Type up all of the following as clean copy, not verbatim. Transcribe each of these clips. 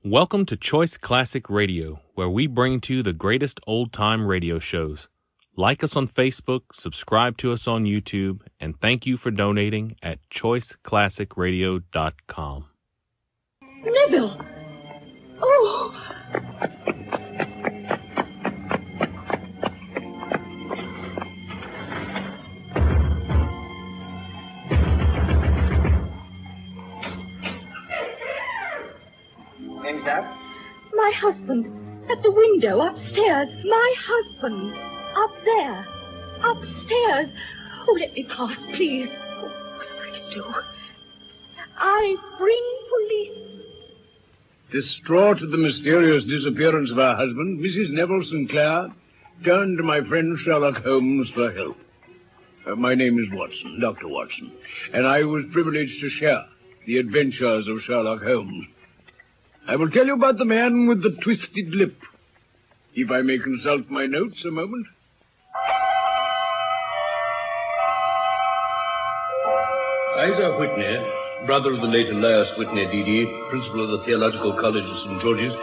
Welcome to Choice Classic Radio, where we bring to you the greatest old-time radio shows. Like us on Facebook, subscribe to us on YouTube, and thank you for donating at choiceclassicradio.com. Neville! Oh! Name's that? My husband. At the window, upstairs. My husband. Up there. Upstairs. Oh, let me pass, please. Oh, what am I to do? I bring police. Distraught at the mysterious disappearance of her husband, Mrs. Neville Sinclair turned to my friend Sherlock Holmes for help. My name is Watson, Dr. Watson, and I was privileged to share the adventures of Sherlock Holmes. I will tell you about the man with the twisted lip. If I may consult my notes a moment. Isaac Whitney, brother of the late Elias Whitney, D.D., principal of the Theological College of St. George's,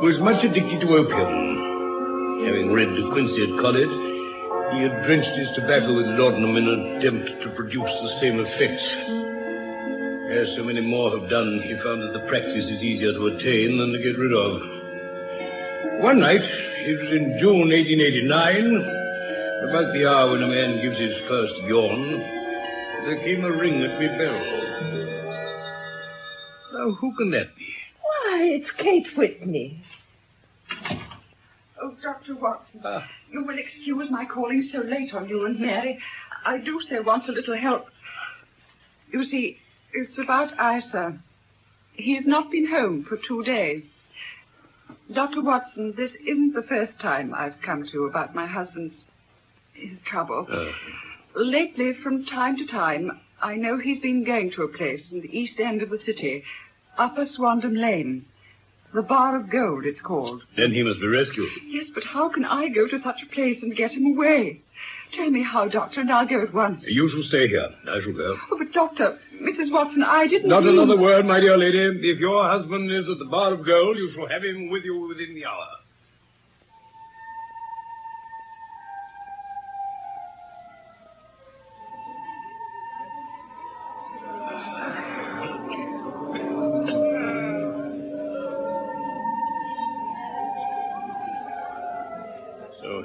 was much addicted to opium. Having read De Quincey at college, he had drenched his tobacco with laudanum in an attempt to produce the same effects. As so many more have done, he found that the practice is easier to attain than to get rid of. One night, it was in June 1889, about the hour when a man gives his first yawn, there came a ring at my bell. Now, who can that be? Why, it's Kate Whitney. Oh, Dr. Watson, you will excuse my calling so late on you and Mary. I do so want a little help. You see, it's about Isa. He has not been home for 2 days. Dr. Watson, this isn't the first time I've come to you about my husband's his trouble. Lately, from time to time, I know he's been going to a place in the east end of the city, Upper Swandam Lane. The Bar of Gold, it's called. Then he must be rescued. Yes, but how can I go to such a place and get him away? Tell me how, Doctor, and I'll go at once. You shall stay here. I shall go. Oh, but, Doctor, Mrs. Watson, I didn't Not mean... another word, my dear lady. If your husband is at the Bar of Gold, you shall have him with you within the hour.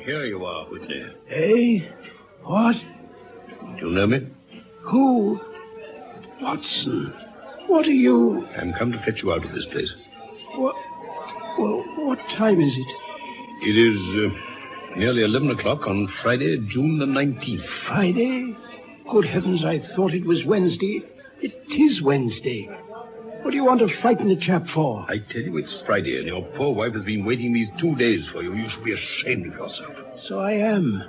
Here you are, Whitney. Eh? What? Do you know me? Who? Watson. What are you... I'm come to fetch you out of this place. What? Well, what time is it? It is nearly 11 o'clock on Friday, June the 19th. Friday? Good heavens, I thought it was Wednesday. It is Wednesday. What do you want to frighten the chap for? I tell you it's Friday, and your poor wife has been waiting these 2 days for you. You should be ashamed of yourself. So I am.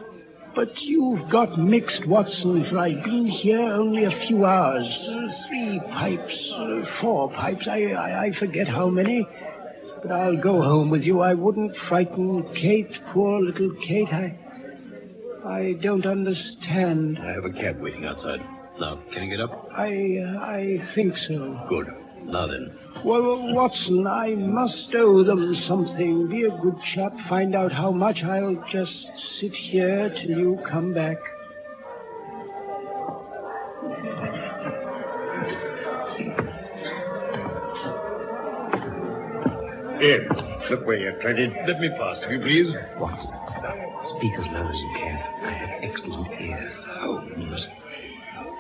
But you've got mixed, Watson, for I've been here only a few hours. 3 pipes, 4 pipes, I forget how many. But I'll go home with you. I wouldn't frighten Kate, poor little Kate. I don't understand. I have a cab waiting outside. Now, can you get up? I think so. Good. Now then. Well, Watson, I must owe them something. Be a good chap. Find out how much. I'll just sit here till you come back. Here, look where you're treading. Let me pass, if you please. Watson, speak as low as you can. I have excellent ears. Holmes,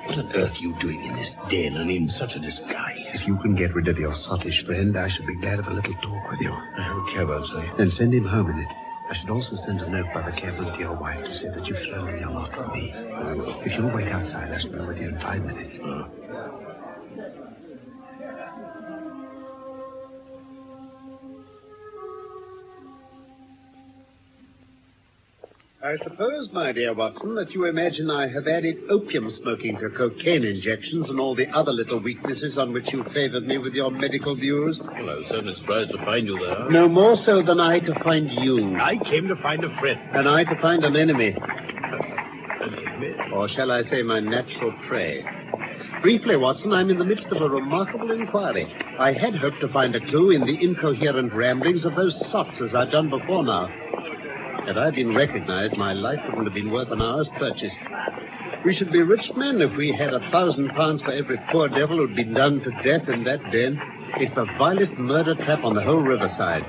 what on earth are you doing in this den and in such a disguise? If you can get rid of your sottish friend, I should be glad of a little talk with you. I have a cab outside. Then send him home in it. I should also send a note by the cabman to your wife to say that you've thrown your lot on me. If you'll wait outside, I shall be with you in 5 minutes. I suppose, my dear Watson, that you imagine I have added opium smoking to cocaine injections and all the other little weaknesses on which you favored me with your medical views. Well, I was certainly surprised to find you there. No more so than I to find you. I came to find a friend. And I to find an enemy. An enemy? Or shall I say my natural prey? Briefly, Watson, I'm in the midst of a remarkable inquiry. I had hoped to find a clue in the incoherent ramblings of those sots, as I've done before now. Had I been recognized, my life wouldn't have been worth an hour's purchase. We should be rich men if we had £1,000 for every poor devil who'd been done to death in that den. It's the vilest murder trap on the whole riverside.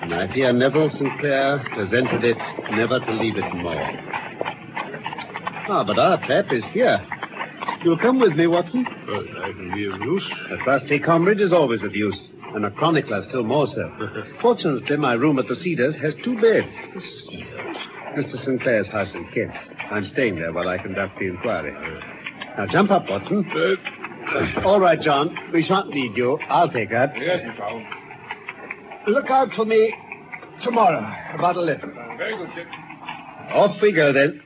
And I fear Neville Sinclair has entered it, never to leave it more. Ah, but our trap is here. You'll come with me, Watson? Well, I can be of use. A trusty comrade is always of use, and a chronicler still more so. Fortunately, my room at the Cedars has 2 beds. The Cedars? Mr. Sinclair's house in Kent. I'm staying there while I conduct the inquiry. Now, jump up, Watson. All right, John. We shan't need you. I'll take her. Yes, Mr. Holmes. Look out for me tomorrow, about 11. Very good, Dick. Off we go, then.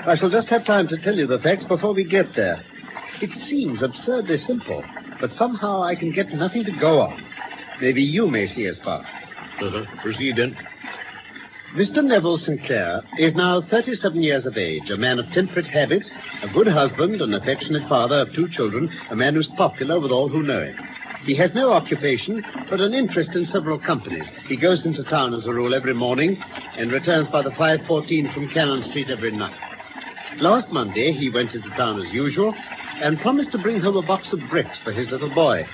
I shall just have time to tell you the facts before we get there. It seems absurdly simple, but somehow I can get nothing to go on. Maybe you may see as far. Proceed, then. Mr. Neville Sinclair is now 37 years of age, a man of temperate habits, a good husband, an affectionate father of 2 children, a man who's popular with all who know him. He has no occupation, but an interest in several companies. He goes into town, as a rule, every morning and returns by the 5:14 from Cannon Street every night. Last Monday, he went into town as usual and promised to bring home a box of bricks for his little boy.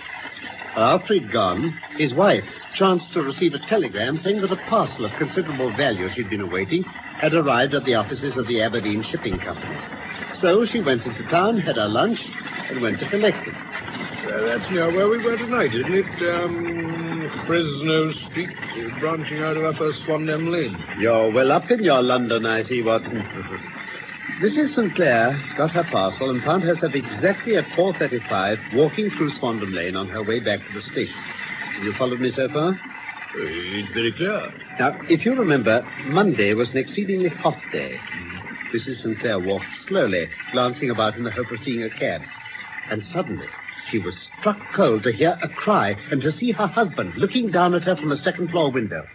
After he'd gone, his wife chanced to receive a telegram saying that a parcel of considerable value she'd been awaiting had arrived at the offices of the Aberdeen Shipping Company. So she went into town, had her lunch, and went to collect it. That's near where we were tonight, isn't it? Fresno Street, branching out of Upper Swandam Lane. You're well up in your London, I see, Watson. Mrs. Sinclair got her parcel and found herself exactly at 4:35 walking through Swandam Lane on her way back to the station. Have you followed me so far? It's very clear. Now, if you remember, Monday was an exceedingly hot day. Mrs. Sinclair walked slowly, glancing about in the hope of seeing a cab. And suddenly, she was struck cold to hear a cry and to see her husband looking down at her from a second-floor window.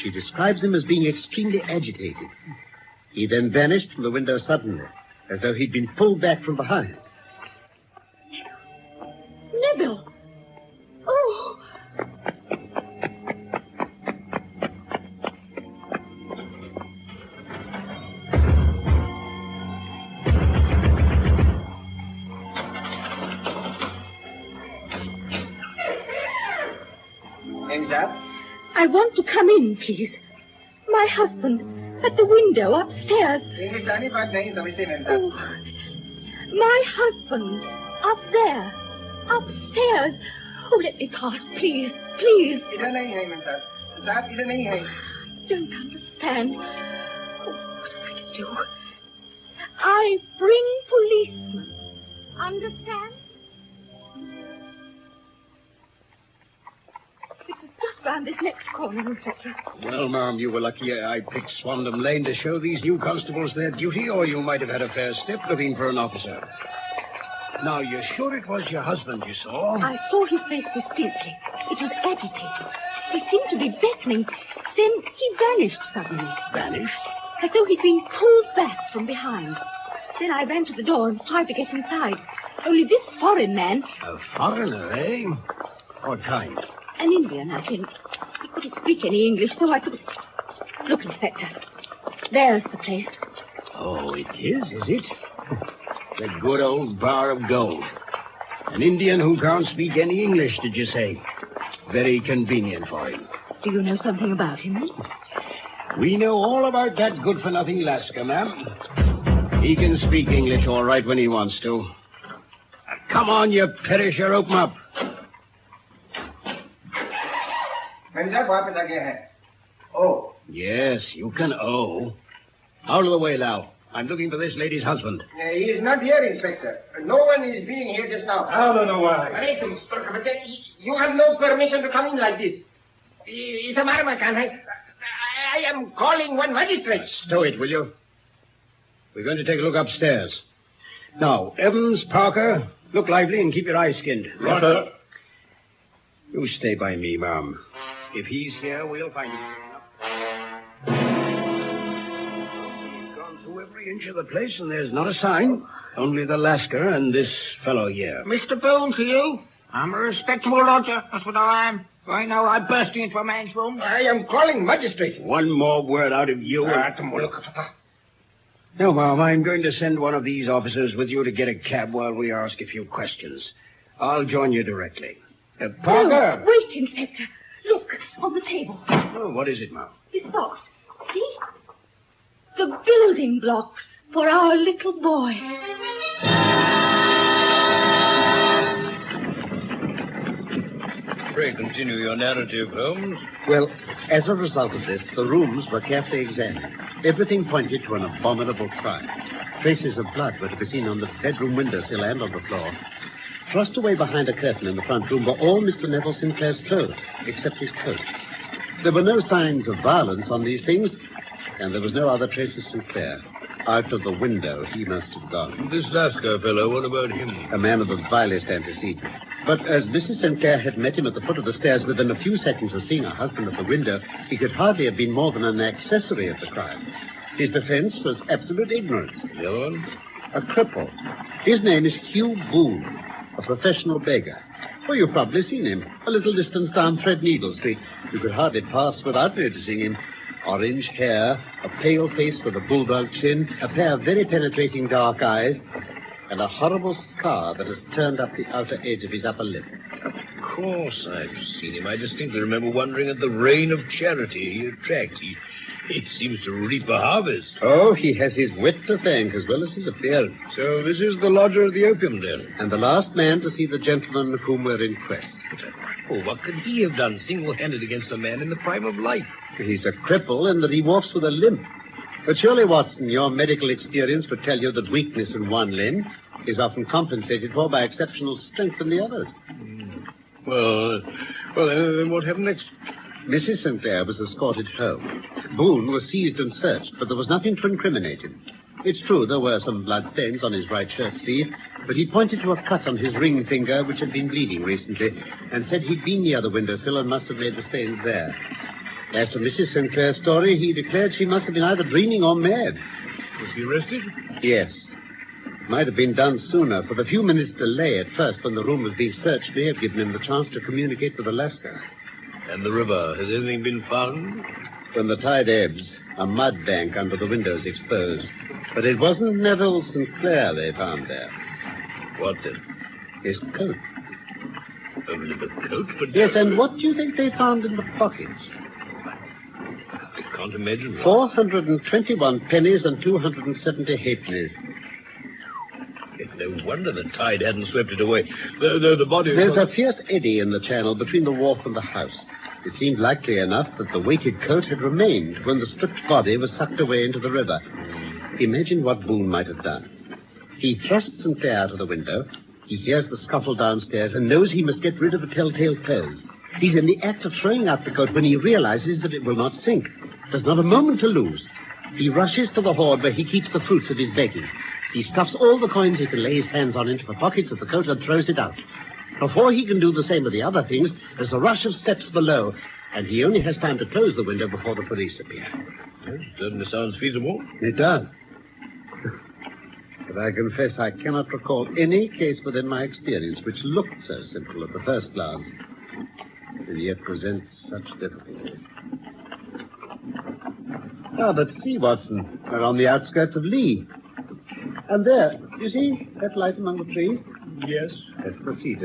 She describes him as being extremely agitated. He then vanished from the window suddenly, as though he'd been pulled back from behind. Neville! Oh! Hangs up? I want to come in, please. My husband, at the window upstairs. Oh, my husband, up there, upstairs. Oh, let me pass, please, please. Don't understand. Oh, what am I to do? I bring policemen. Understand? It was just round this next corner, Inspector. Well, ma'am, you were lucky I picked Swandam Lane to show these new constables their duty, or you might have had a fair step looking for an officer. Now, you're sure it was your husband you saw? I saw his face distinctly. It was agitated. He seemed to be beckoning. Then he vanished suddenly. Vanished? As though he'd been pulled back from behind. Then I ran to the door and tried to get inside. Only this foreign man... A foreigner, eh? What kind? An Indian, I think. He couldn't speak any English, so I could... Look, Inspector. There's the place. Oh, it is it? The good old bar of gold. An Indian who can't speak any English, did you say? Very convenient for him. Do you know something about him, then? We know all about that good-for-nothing Lascar, ma'am. He can speak English all right when he wants to. Come on, you perisher, open up. Oh. Yes, you can owe. Out of the way, Lau. I'm looking for this lady's husband. He is not here, Inspector. No one is being here just now. I don't know why. You have no permission to come in like this. It's a matter, I am calling one magistrate. Stow it, will you? We're going to take a look upstairs. Now, Evans, Parker, look lively and keep your eyes skinned. Right, sir. You stay by me, ma'am. If he's here, we'll find him. We've gone through every inch of the place, and there's not a sign. Only the Lascar and this fellow here. Mr. Boone, to you? I'm a respectable lodger. That's what I am. Right now, I'm bursting into a man's room. I am calling magistrate. One more word out of you. No, ma'am, I'm going to send one of these officers with you to get a cab while we ask a few questions. I'll join you directly. Parker! No, wait, Inspector. Look, on the table. Oh, what is it, ma'am? This box. See? The building blocks for our little boy. Pray continue your narrative, Holmes. Well, as a result of this, the rooms were carefully examined. Everything pointed to an abominable crime. Traces of blood were to be seen on the bedroom windowsill and on the floor. Thrust away behind a curtain in the front room were all Mr. Neville Sinclair's clothes, except his coat. There were no signs of violence on these things, and there was no other trace of Sinclair. Out of the window he must have gone. This Lascar fellow, what about him? A man of the vilest antecedents. But as Mrs. Sinclair had met him at the foot of the stairs within a few seconds of seeing her husband at the window, he could hardly have been more than an accessory of the crime. His defense was absolute ignorance. The other one? A cripple. His name is Hugh Boone, a professional beggar. Well, you've probably seen him. A little distance down Threadneedle Street. You could hardly pass without noticing him. Orange hair, a pale face with a bulldog chin, a pair of very penetrating dark eyes, and a horrible scar that has turned up the outer edge of his upper lip. Of course I've seen him. I distinctly remember wondering at the reign of charity he attracts. He seems to reap a harvest. Oh, he has his wit to thank as well as his appearance. So this is the lodger of the opium den. And the last man to see the gentleman of whom we're in quest. Oh, what could he have done single-handed against a man in the prime of life? He's a cripple in that he walks with a limp. But surely, Watson, your medical experience would tell you that weakness in one limb is often compensated for by exceptional strength in the others. Well, then what happened next? Mrs. Sinclair was escorted home. Boone was seized and searched, but there was nothing to incriminate him. It's true there were some bloodstains on his right shirt sleeve, but he pointed to a cut on his ring finger which had been bleeding recently and said he'd been near the windowsill and must have made the stains there. As to Mrs. Sinclair's story, he declared she must have been either dreaming or mad. Was he arrested? Yes. It might have been done sooner, for the few minutes' delay at first when the room was being searched may have given him the chance to communicate with Alaska. And the river, has anything been found? When the tide ebbs, a mud bank under the windows exposed. But it wasn't Neville Sinclair they found there. What then? His coat. Only the coat? But yes, and what do you think they found in the pockets? I can't imagine. 421 pennies and 270 halfpennies. It's no wonder the tide hadn't swept it away. The body... There's a fierce eddy in the channel between the wharf and the house. It seemed likely enough that the weighted coat had remained when the stripped body was sucked away into the river. Imagine what Boone might have done. He thrusts Sinclair out of the window. He hears the scuffle downstairs and knows he must get rid of the telltale clothes. He's in the act of throwing out the coat when he realizes that it will not sink. There's not a moment to lose. He rushes to the hoard where he keeps the fruits of his begging. He stuffs all the coins he can lay his hands on into the pockets of the coat and throws it out. Before he can do the same with the other things, there's a rush of steps below, and he only has time to close the window before the police appear. Well, certainly sounds feasible. It does. But I confess I cannot recall any case within my experience which looked so simple at the first glance, and yet presents such difficulties. Ah, but see, Watson, we're on the outskirts of Lee. And there, you see that light among the trees? Yes. Let's proceed.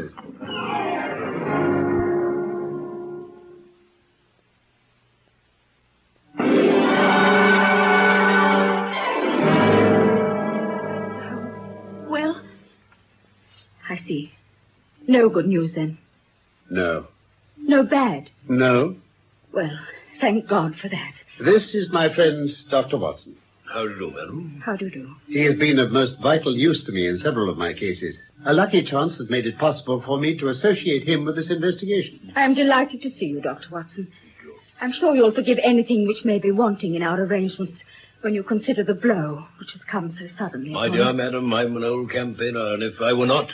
Well, I see. No good news, then? No. No bad? No. Well, thank God for that. This is my friend, Dr. Watson. How do you do, madam? How do you do? He has been of most vital use to me in several of my cases. A lucky chance has made it possible for me to associate him with this investigation. I am delighted to see you, Dr. Watson. I'm sure you'll forgive anything which may be wanting in our arrangements when you consider the blow which has come so suddenly. My dear madam, I'm an old campaigner, and if I were not,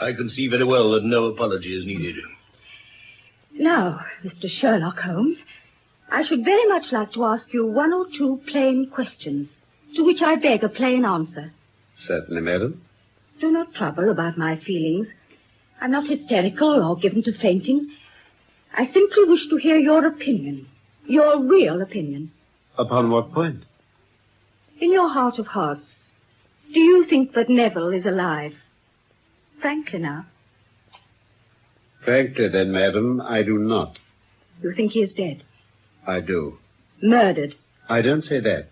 I can see very well that no apology is needed. Now, Mr. Sherlock Holmes, I should very much like to ask you one or two plain questions, to which I beg a plain answer. Certainly, madam. Do not trouble about my feelings. I'm not hysterical or given to fainting. I simply wish to hear your opinion, your real opinion. Upon what point? In your heart of hearts, do you think that Neville is alive? Frankly now. Frankly, then, madam, I do not. You think he is dead? I do. Murdered? I don't say that.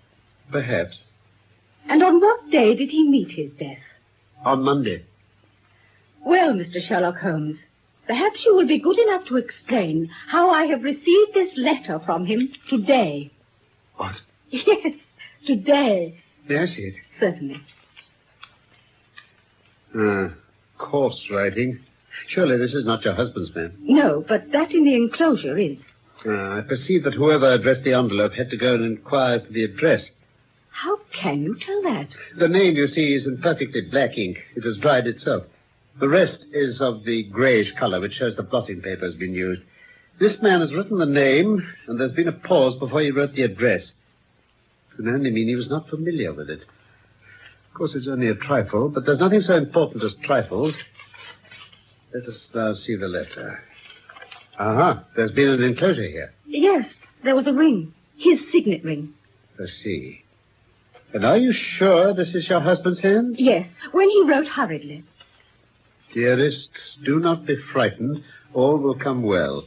Perhaps. And on what day did he meet his death? On Monday. Well, Mr. Sherlock Holmes, perhaps you will be good enough to explain how I have received this letter from him today. What? Yes, today. May I see it? Certainly. Coarse writing. Surely this is not your husband's man. No, but that in the enclosure is. I perceive that whoever addressed the envelope had to go and inquire as to the address. How can you tell that? The name, you see, is in perfectly black ink. It has dried itself. The rest is of the greyish color, which shows the blotting paper has been used. This man has written the name, and there's been a pause before he wrote the address. It can only mean he was not familiar with it. Of course, it's only a trifle, but there's nothing so important as trifles. Let us now see the letter. Aha, there's been an enclosure here. Yes, there was a ring. His signet ring. I see. And are you sure this is your husband's hand? Yes, when he wrote hurriedly. Dearest, do not be frightened. All will come well.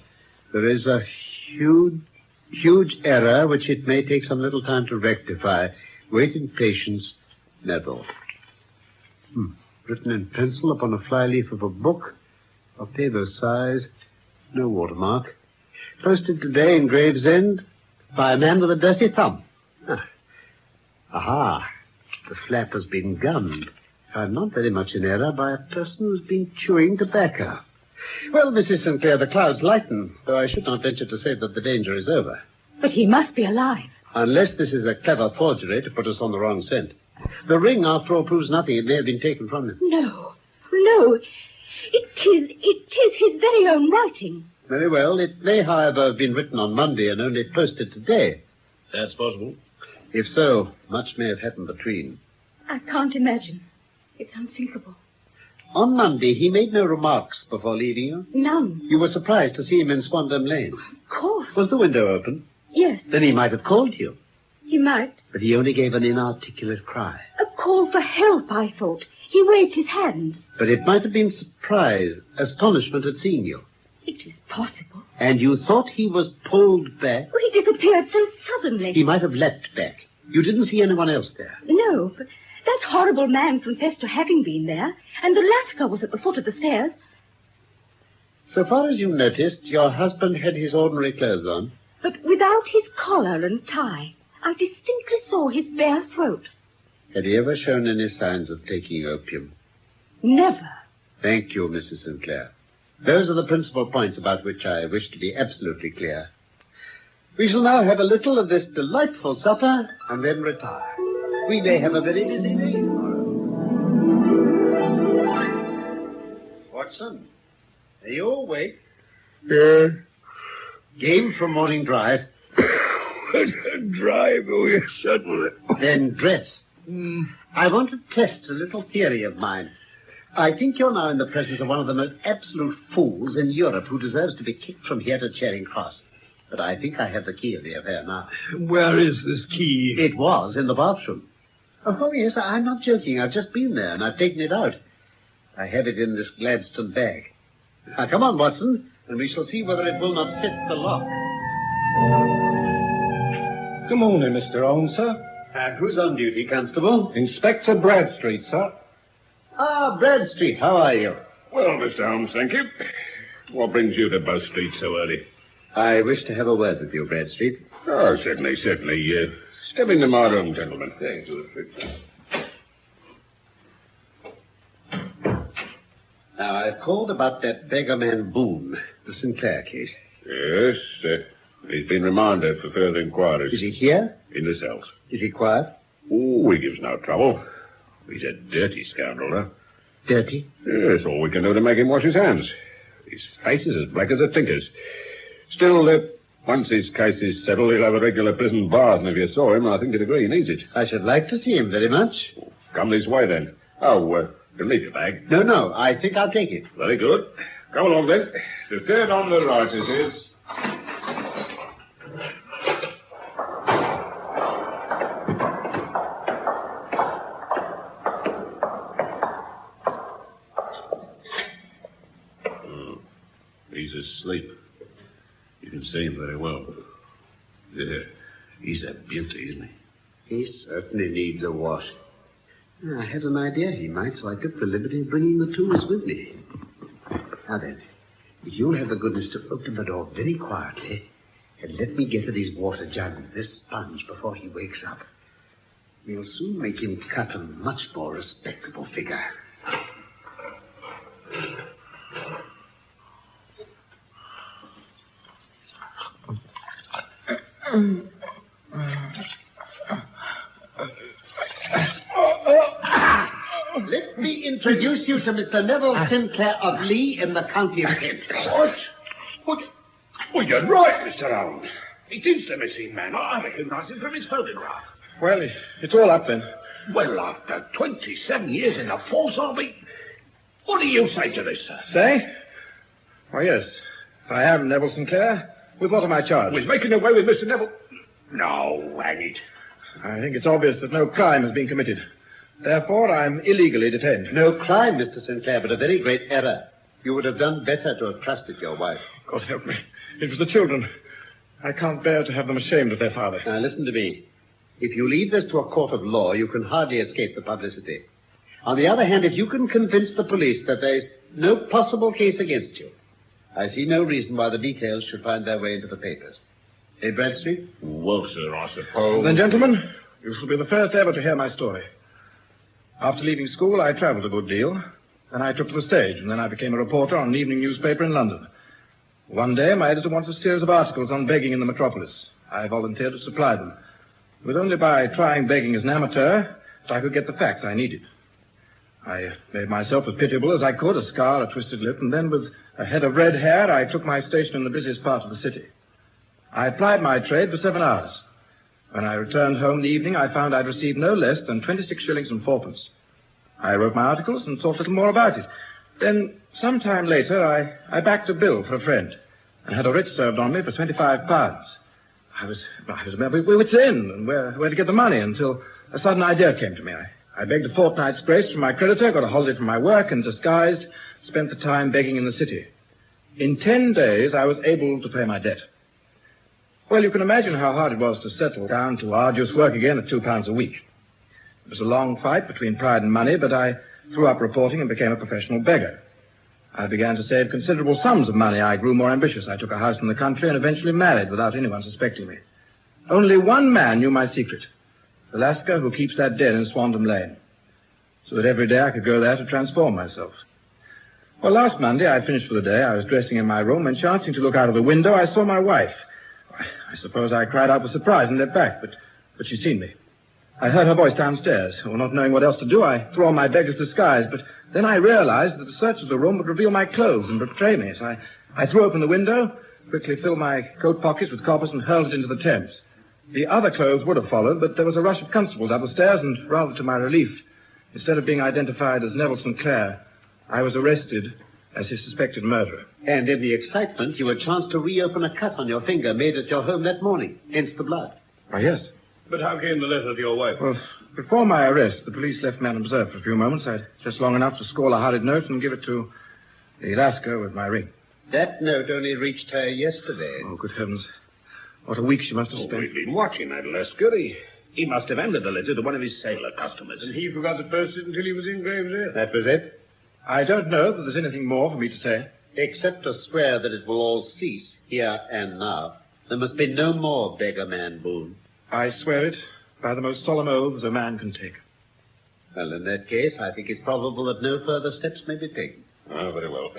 There is a huge error which it may take some little time to rectify. Wait in patience, Neville. Written in pencil upon a flyleaf of a book. Octavo size. No watermark. Posted today in Gravesend by a man with a dirty thumb. Aha. The flap has been gummed. I'm not very much in error by a person who's been chewing tobacco. Well, Mrs. Sinclair, the clouds lighten, though I should not venture to say that the danger is over. But he must be alive. Unless this is a clever forgery to put us on the wrong scent. The ring, after all, proves nothing. It may have been taken from him. No. It is his very own writing. Very well. It may, however, have been written on Monday and only posted today. That's possible. If so, much may have happened between. I can't imagine. It's unthinkable. On Monday, he made no remarks before leaving you? None. You were surprised to see him in Swandam Lane? Of course. Was the window open? Yes. Then he might have called you. He might. But he only gave an inarticulate cry. A call for help, I thought. He waved his hands. But it might have been surprise, astonishment at seeing you. It is possible. And you thought he was pulled back? Well, he disappeared so suddenly. He might have leapt back. You didn't see anyone else there? No, but that horrible man confessed to having been there, and the Lascar was at the foot of the stairs. So far as you noticed, your husband had his ordinary clothes on. But without his collar and tie. I distinctly saw his bare throat. Had he ever shown any signs of taking opium? Never. Thank you, Mrs. Sinclair. Those are the principal points about which I wish to be absolutely clear. We shall now have a little of this delightful supper and then retire. We may have a very busy day tomorrow. Watson, are you awake? Yes. Game for morning drive. Drive, oh, yes, certainly. Then dress. I want to test a little theory of mine. I think you're now in the presence of one of the most absolute fools in Europe who deserves to be kicked from here to Charing Cross. But I think I have the key of the affair now. Where is this key? It was in the bathroom. Oh, yes, I'm not joking. I've just been there, and I've taken it out. I have it in this Gladstone bag. Now, come on, Watson, and we shall see whether it will not fit the lock. Good morning, Mr. Holmes, sir. Who's on duty, Constable? Inspector Bradstreet, sir. Ah, Bradstreet, how are you? Well, Mr. Holmes, thank you. What brings you to Bow Street so early? I wish to have a word with you, Bradstreet. Oh, certainly. Step into my room, gentlemen. Thank you. Now, I've called about that beggarman Boone, the Sinclair case. Yes, he's been remanded for further inquiries. Is he here? In the cells. Is he quiet? Oh, he gives no trouble. He's a dirty scoundrel, huh? Dirty? Yes, all we can do to make him wash his hands. His face is as black as a tinker's. Still, once his case is settled, he'll have a regular prison bars, and if you saw him, I think you'd agree he needs it. I should like to see him very much. Come this way, then. Oh, you leave your bag. No, I think I'll take it. Very good. Come along, then. The third on the right, it is. He's asleep. You can see him very well. Yeah, he's a beauty, isn't he? He certainly needs a wash. I had an idea he might, so I took the liberty of bringing the tools with me. Now then, if you'll have the goodness to open the door very quietly and let me get at his water jug with this sponge before he wakes up, we'll soon make him cut a much more respectable figure. Let me introduce you to Mr. Neville Sinclair of Lee in the county of Kent. What? Well, you're right, Mr. Holmes. It is the missing man. I recognize him from his photograph. Well, it's all up then. Well, after 27 years in the force army, what do you say to this, sir? Say? Why, yes. I am Neville Sinclair. With what am I charged? With making away with Mr. Neville. No, hang it. I think it's obvious that no crime has been committed. Therefore, I'm illegally detained. No crime, Mr. Sinclair, but a very great error. You would have done better to have trusted your wife. God help me. It was the children. I can't bear to have them ashamed of their father. Now, listen to me. If you leave this to a court of law, you can hardly escape the publicity. On the other hand, if you can convince the police that there is no possible case against you, I see no reason why the details should find their way into the papers. Eh, Bradstreet? Well, sir, I suppose... Then, gentlemen, you shall be the first ever to hear my story. After leaving school, I travelled a good deal. Then I took to the stage, and then I became a reporter on an evening newspaper in London. One day, my editor wanted a series of articles on begging in the metropolis. I volunteered to supply them. It was only by trying begging as an amateur that I could get the facts I needed. I made myself as pitiable as I could, a scar, a twisted lip, and then with a head of red hair, I took my station in the busiest part of the city. I plied my trade for 7 hours. When I returned home in the evening, I found I'd received no less than 26 shillings and 4pence. I wrote my articles and thought a little more about it. Then, some time later, I backed a bill for a friend and had a writ served on me for £25. I was wits end and where to get the money until a sudden idea came to me. I begged a fortnight's grace from my creditor, got a holiday from my work, and disguised, spent the time begging in the city. In 10 days, I was able to pay my debt. Well, you can imagine how hard it was to settle down to arduous work again at £2 a week. It was a long fight between pride and money, but I threw up reporting and became a professional beggar. I began to save considerable sums of money. I grew more ambitious. I took a house in the country and eventually married without anyone suspecting me. Only one man knew my secret, the Lascar who keeps that den in Swandham Lane, so that every day I could go there to transform myself. Well, last Monday I finished for the day. I was dressing in my room, and chancing to look out of the window, I saw my wife. I suppose I cried out with surprise and leapt back, but she'd seen me. I heard her voice downstairs. Well, not knowing what else to do, I threw on my beggar's disguise, but then I realized that a search of the room would reveal my clothes and betray me. So I threw open the window, quickly filled my coat pockets with coppers, and hurled it into the Thames. The other clothes would have followed, but there was a rush of constables up the stairs, and rather to my relief, instead of being identified as Neville Sinclair, I was arrested as his suspected murderer. And in the excitement, you had chanced to reopen a cut on your finger made at your home that morning, hence the blood. Why, yes. But how came the letter to your wife? Well, before my arrest, the police left me unobserved for a few moments. I'd just long enough to scrawl a hurried note and give it to the Lascar with my ring. That note only reached her yesterday. Oh, good heavens. What a week she must have spent. We've been watching that Lascar. He must have handed the letter to one of his sailor customers. And he forgot to post it until he was in Gravesend. That was it? I don't know that there's anything more for me to say. Except to swear that it will all cease here and now. There must be no more beggar-man Boone. I swear it by the most solemn oaths a man can take. Well, in that case, I think it's probable that no further steps may be taken. Ah, very well.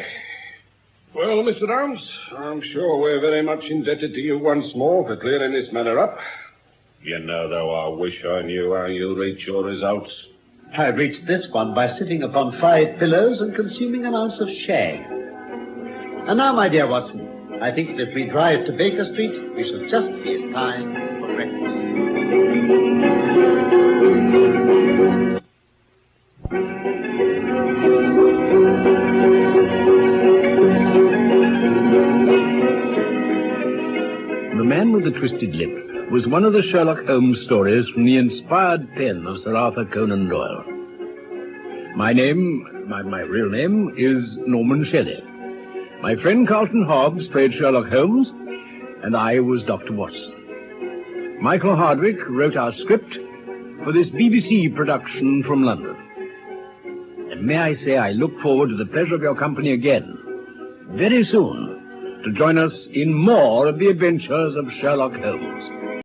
Well, Mr. Holmes, I'm sure we're very much indebted to you once more for clearing this matter up. You know, though, I wish I knew how you reach your results. I reached this one by sitting upon 5 pillows and consuming an ounce of shag. And now, my dear Watson, I think that if we drive to Baker Street, we shall just be in time for breakfast. The Man with the Twisted Lip was one of the Sherlock Holmes stories from the inspired pen of Sir Arthur Conan Doyle. My real name is Norman Shelley. My friend Carlton Hobbs played Sherlock Holmes, and I was Dr. Watson. Michael Hardwick wrote our script for this BBC production from London. And may I say I look forward to the pleasure of your company again, very soon, to join us in more of the adventures of Sherlock Holmes.